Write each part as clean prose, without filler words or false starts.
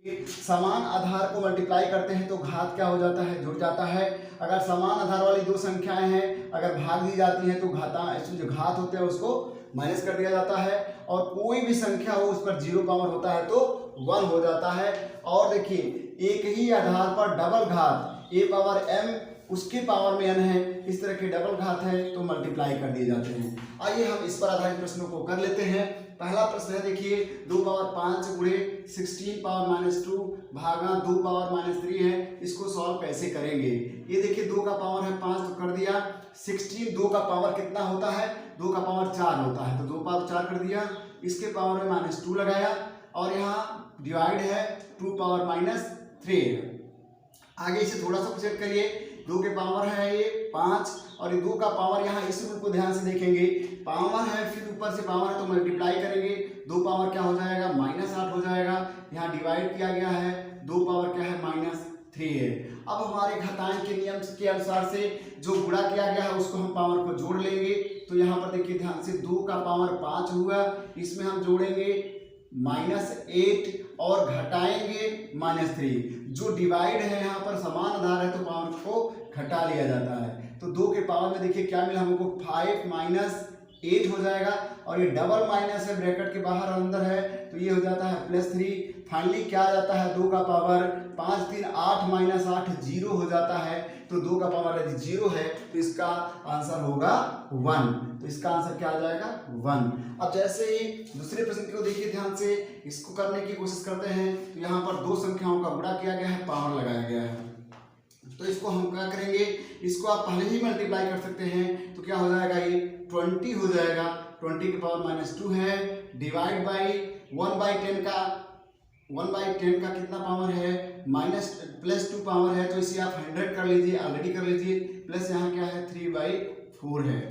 समान आधार को मल्टीप्लाई करते हैं तो घात क्या हो जाता है, जुड़ जाता है। अगर समान आधार वाली दो संख्याएं हैं, अगर भाग दी जाती हैं तो जो घात होते हैं उसको माइनस कर दिया जाता है। और कोई भी संख्या हो उस पर 0 पावर होता है तो 1 हो जाता है। और देखिए एक ही आधार पर डबल घात a पावर m उसके पावर में n है, इस तरह के डबल घात है तो मल्टीप्लाई कर दिए जाते हैं। आइए हम इस पर आधारित प्रश्नों को कर लेते हैं। पहला प्रश्न है, देखिए 2 पावर 5 गुणे 16 पावर -2 भागा 2 पावर -3 है, इसको सॉल्व कैसे करेंगे। ये देखिए 2 का पावर है 5 तो कर दिया, 16 2 का पावर कितना होता है, 2 का पावर 4 होता है तो 2 पावर 4 कर दिया, इसके पावर में -2 लगाया और यहाँ डिवाइड है 2 पावर -3। आगे इसे थोड़ा सा चेक करिए, 2 के पावर है ये 5 और ये 2 का पावर, यहाँ इस रूप को ध्यान से देखेंगे, पावर है फिर ऊपर से पावर है तो मल्टीप्लाई करेंगे, 2 पावर क्या हो जाएगा -8 हो जाएगा। यहाँ डिवाइड किया गया है, 2 पावर क्या है -3 है। अब हमारे घातांक के नियम के अनुसार से जो गुणा किया गया है उसको हम पावर को जोड़ लेंगे। तो यहाँ पर देखिए ध्यान से 2 का पावर 5 हुआ, इसमें हम जोड़ेंगे -8 और घटाएंगे -3। जो डिवाइड है यहाँ पर समान आधार है तो पावर को घटा लिया जाता है। तो 2 के पावर में देखिए क्या मिला हमको 5 - 8 हो जाएगा और ये डबल माइनस है, ब्रैकेट के बाहर और अंदर है तो ये हो जाता है +3। फाइनली क्या आ जाता है 2 का पावर 5 3 8 -8 0 हो जाता है। तो 2 का पावर यदि 0 है तो इसका आंसर होगा 1। तो इसका आंसर क्या आ जाएगा 1। अब जैसे ही दूसरे प्रश्न को देखिए ध्यान से, इसको करने की कोशिश करते हैं। तो यहाँ पर दो संख्याओं का गुणा किया गया है, पावर लगाया गया है। तो इसको हम क्या करेंगे, इसको आप पहले ही मल्टीप्लाई कर सकते हैं तो क्या हो जाएगा, ये 20 हो जाएगा। 20 के पावर -2 है, डिवाइड बाई 1/10 का कितना पावर है +2 पावर है तो इसे आप 100 कर लीजिए, ऑलरेडी कर लीजिए, प्लस यहाँ क्या है 3/4 है।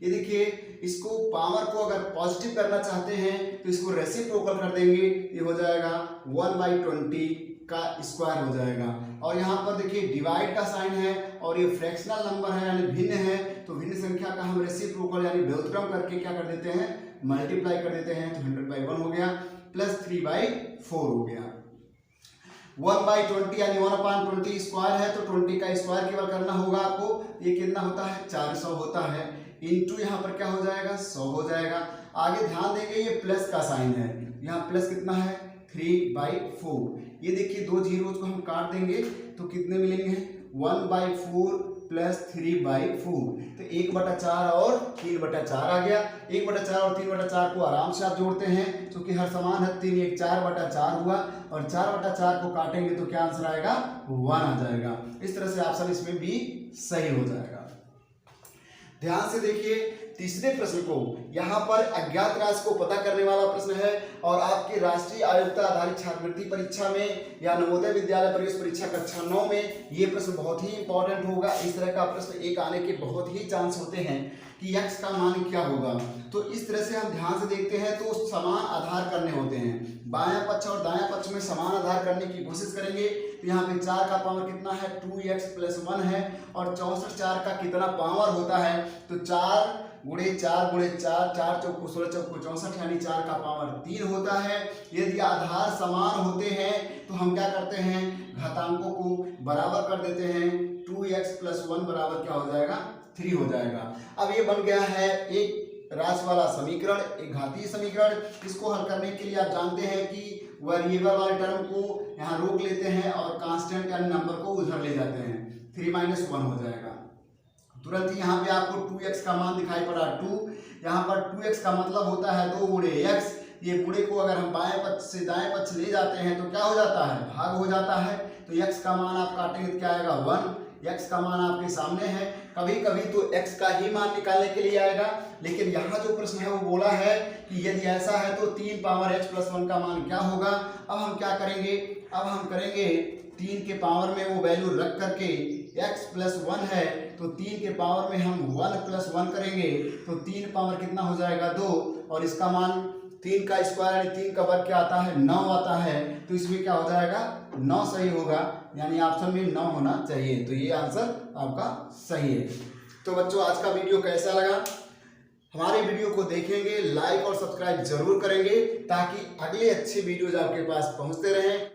ये देखिए इसको पावर को अगर पॉजिटिव करना चाहते हैं तो इसको रेसिप्रोकल कर देंगे, ये हो जाएगा 1/20 का स्क्वायर हो जाएगा। और यहाँ पर देखिए डिवाइड का साइन है और ये फ्रैक्शनल नंबर है यानी भिन्न है, तो भिन्न संख्या का हम रेसिप्रोकल यानी व्युत्क्रम करके क्या कर देते हैं, मल्टीप्लाई कर देते हैं। तो 100/1 हो गया प्लस 3/4 हो गया। 1/20 यानी 1/20 स्क्वायर है तो 20 का स्क्वायर केवल करना होगा आपको। ये कितना होता है 400 होता है, इंटू यहाँ पर क्या हो जाएगा 100 हो जाएगा। आगे ध्यान देंगे ये प्लस का साइन है, यहाँ प्लस कितना है 3/4। ये देखिए 2 जीरोज को हम काट देंगे तो कितने मिलेंगे 1/4 प्लस 3/4। तो 1/4 और 3/4 आ गया। 1/4 और 3/4 को आराम से आप जोड़ते हैं क्योंकि हर समान है, 3 1 4/4 हुआ और 4/4 को काटेंगे तो क्या आंसर आएगा 1 आ जाएगा। इस तरह से ऑप्शन इसमें भी सही हो जाएगा। ध्यान से देखिए तीसरे प्रश्न को, यहाँ पर अज्ञात राशि को पता करने वाला प्रश्न है और आपके राष्ट्रीय आयोग्यता आधारित छात्रवृत्ति परीक्षा में या नवोदय विद्यालय प्रवेश परीक्षा कक्षा 9 में ये प्रश्न बहुत ही इंपॉर्टेंट होगा। इस तरह का प्रश्न एक आने के बहुत ही चांस होते हैं कि x का मान क्या होगा। तो इस तरह से हम ध्यान से देखते हैं तो समान आधार करने होते हैं, बायां पक्ष और दायां पक्ष में समान आधार करने की कोशिश करेंगे। तो यहाँ पे 4 का पावर कितना है 2x + 1 है और 64 4 का कितना पावर होता है, तो 4 गुणे 4 गुणे 4, 4 चौको 16 चौको 64 यानी 4 का पावर 3 होता है। यदि आधार समान होते हैं तो हम क्या करते हैं, घातांकों को बराबर कर देते हैं। 2x + 1 बराबर क्या हो जाएगा 3 हो जाएगा। अब ये बन गया है एक राशि वाला समीकरण, एक घातीय समीकरण। इसको हल करने के लिए आप जानते हैं कि वेरिएबल वाले टर्म को यहाँ रोक लेते हैं और कांस्टेंट यानी नंबर को उधर ले जाते हैं, 3 - 1 हो जाएगा। तुरंत ही यहाँ पे आपको 2x का मान दिखाई पड़ा 2। यहाँ पर 2x का मतलब होता है 2 गुणे x। ये गुणे को अगर हम बाएं पक्ष से दाएं पक्ष ले जाते हैं तो क्या हो जाता है, भाग हो जाता है। तो x का मान आप काटेंगे तो क्या आएगा 1। x का मान आपके सामने है। कभी कभी तो x का ही मान निकालने के लिए आएगा, लेकिन यहाँ जो प्रश्न है वो बोला है कि यदि ऐसा है तो 3 पावर x + 1 का मान क्या होगा। अब हम क्या करेंगे, अब हम करेंगे 3 के पावर में वो वैल्यू रख करके x + 1 है तो 3 के पावर में हम 1 + 1 करेंगे तो 3 पावर कितना हो जाएगा 2 और इसका मान 3 का स्क्वायर यानी 3 का वर्ग क्या आता है 9 आता है। तो इसमें क्या हो जाएगा 9 सही होगा, यानी ऑप्शन में 9 होना चाहिए। तो ये आंसर आपका सही है। तो बच्चों आज का वीडियो कैसा लगा, हमारे वीडियो को देखेंगे, लाइक और सब्सक्राइब जरूर करेंगे ताकि अगले अच्छे वीडियोज आपके पास पहुंचते रहें।